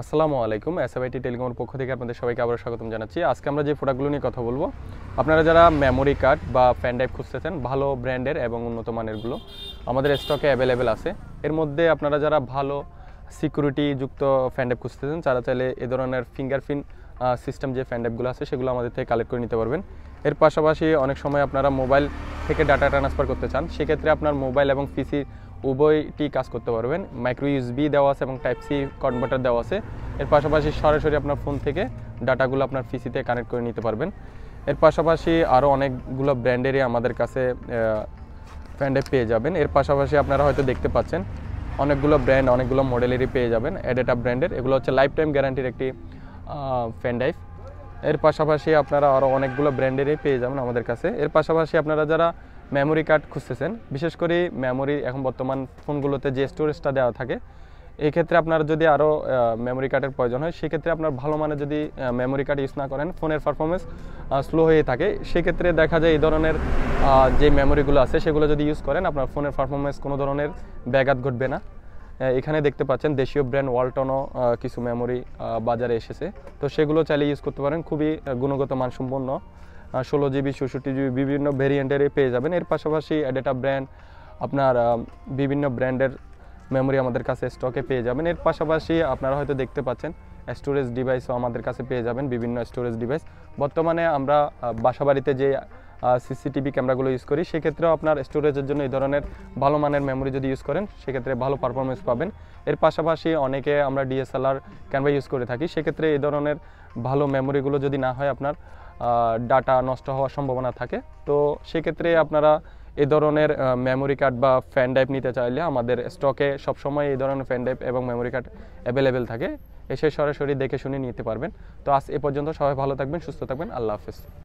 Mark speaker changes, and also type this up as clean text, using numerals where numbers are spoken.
Speaker 1: আসসালামু আলাইকুম। এসএমআইটি টেলিকমের পক্ষ থেকে আপনাদের সবাইকে আবার স্বাগতম জানাচ্ছি। আজকে আমরা যে প্রোডাক্টগুলো নিয়ে কথা বলবো, আপনারা যারা মেমোরি কার্ড বা ফ্যান ড্রাইভ খুঁজতেছেন ভালো ব্র্যান্ডের এবং উন্নত মানেরগুলো আমাদের স্টকে অ্যাভেলেবেল আছে। এর মধ্যে আপনারা যারা ভালো সিকিউরিটি যুক্ত ফ্যান ড্রাইভ খুঁজতেছেন তারা চাইলে এ ধরনের ফিঙ্গারপ্রিন্ট সিস্টেম যে ফ্যান ড্রাইভগুলো আছে সেগুলো আমাদের থেকে কালেক্ট করে নিতে পারবেন। এর পাশাপাশি অনেক সময় আপনারা মোবাইল থেকে ডাটা ট্রান্সফার করতে চান, সেক্ষেত্রে আপনার মোবাইল এবং পিসি উভয়টি কাজ করতে পারবেন। মাইক্রো ইউএসবি দেওয়া আছে এবং টাইপ সি কনভার্টার দেওয়া আছে। এর পাশাপাশি সরাসরি আপনার ফোন থেকে ডাটাগুলো আপনার পিসিতে কানেক্ট করে নিতে পারবেন। এর পাশাপাশি আরও অনেকগুলো ব্র্যান্ডেরই আমাদের কাছে ফ্যান ড্রাইভ পেয়ে যাবেন। এর পাশাপাশি আপনারা হয়তো দেখতে পাচ্ছেন অনেকগুলো ব্র্যান্ড, অনেকগুলো মডেলেরই পেয়ে যাবেন অ্যাডেটা ব্র্যান্ডের। এগুলো হচ্ছে লাইফ টাইম গ্যারান্টির একটি ফ্যান ড্রাইভ। এর পাশাপাশি আপনারা আরও অনেকগুলো ব্র্যান্ডেরই পেয়ে যাবেন আমাদের কাছে। এর পাশাপাশি আপনারা যারা মেমোরি কার্ড খুঁজতেছেন, বিশেষ করে মেমোরি এখন বর্তমান ফোনগুলোতে যে স্টোরেজটা দেওয়া থাকে, এই ক্ষেত্রে আপনার যদি আরও মেমোরি কার্ডের প্রয়োজন হয়, সেক্ষেত্রে আপনার ভালো মানের যদি মেমোরি কার্ড ইউজ না করেন, ফোনের পারফরমেন্স স্লো হয়ে থাকে, সেক্ষেত্রে দেখা যায় এই ধরনের যে মেমোরিগুলো আছে সেগুলো যদি ইউজ করেন আপনার ফোনের পারফরমেন্স কোনো ধরনের ব্যাঘাত ঘটবে না। এখানে দেখতে পাচ্ছেন দেশীয় ব্র্যান্ড ওয়ালটনও কিছু মেমোরি বাজারে এসেছে, তো সেগুলো চাইলে ইউজ করতে পারেন। খুবই গুণগত মানসম্পন্ন 16 GB 64 GB বিভিন্ন ভেরিয়েন্টেরই পেয়ে যাবেন। এর পাশাপাশি অ্যাডেটা ব্র্যান্ড আপনার বিভিন্ন ব্র্যান্ডের মেমোরি আমাদের কাছে স্টকে পেয়ে যাবেন। এর পাশাপাশি আপনারা হয়তো দেখতে পাচ্ছেন স্টোরেজ ডিভাইসও আমাদের কাছে পেয়ে যাবেন, বিভিন্ন স্টোরেজ ডিভাইস। বর্তমানে আমরা বাসাবাড়িতে যে সিসিটিভি ক্যামেরাগুলো ইউজ করি, সেক্ষেত্রেও আপনার স্টোরেজের জন্য এই ধরনের ভালো মানের মেমোরি যদি ইউজ করেন সেক্ষেত্রে ভালো পারফরমেন্স পাবেন। এর পাশাপাশি অনেকে আমরা ডিএসএলআর ক্যামেরা ইউজ করে থাকি, সেক্ষেত্রে এই ধরনের ভালো মেমোরিগুলো যদি না হয় আপনার ডাটা নষ্ট হওয়ার সম্ভাবনা থাকে, তো সেক্ষেত্রে আপনারা এই ধরনের মেমোরি কার্ড বা ফ্যান ড্রাইভ নিতে চাইলে আমাদের স্টকে সবসময় এই ধরনের ফ্যান ড্রাইভ এবং মেমোরি কার্ড অ্যাভেলেবেল থাকে। এসে সরাসরি দেখে শুনে নিতে পারবেন। তো আজ এ পর্যন্ত, সবাই ভালো থাকবেন, সুস্থ থাকবেন, আল্লাহ হাফেজ।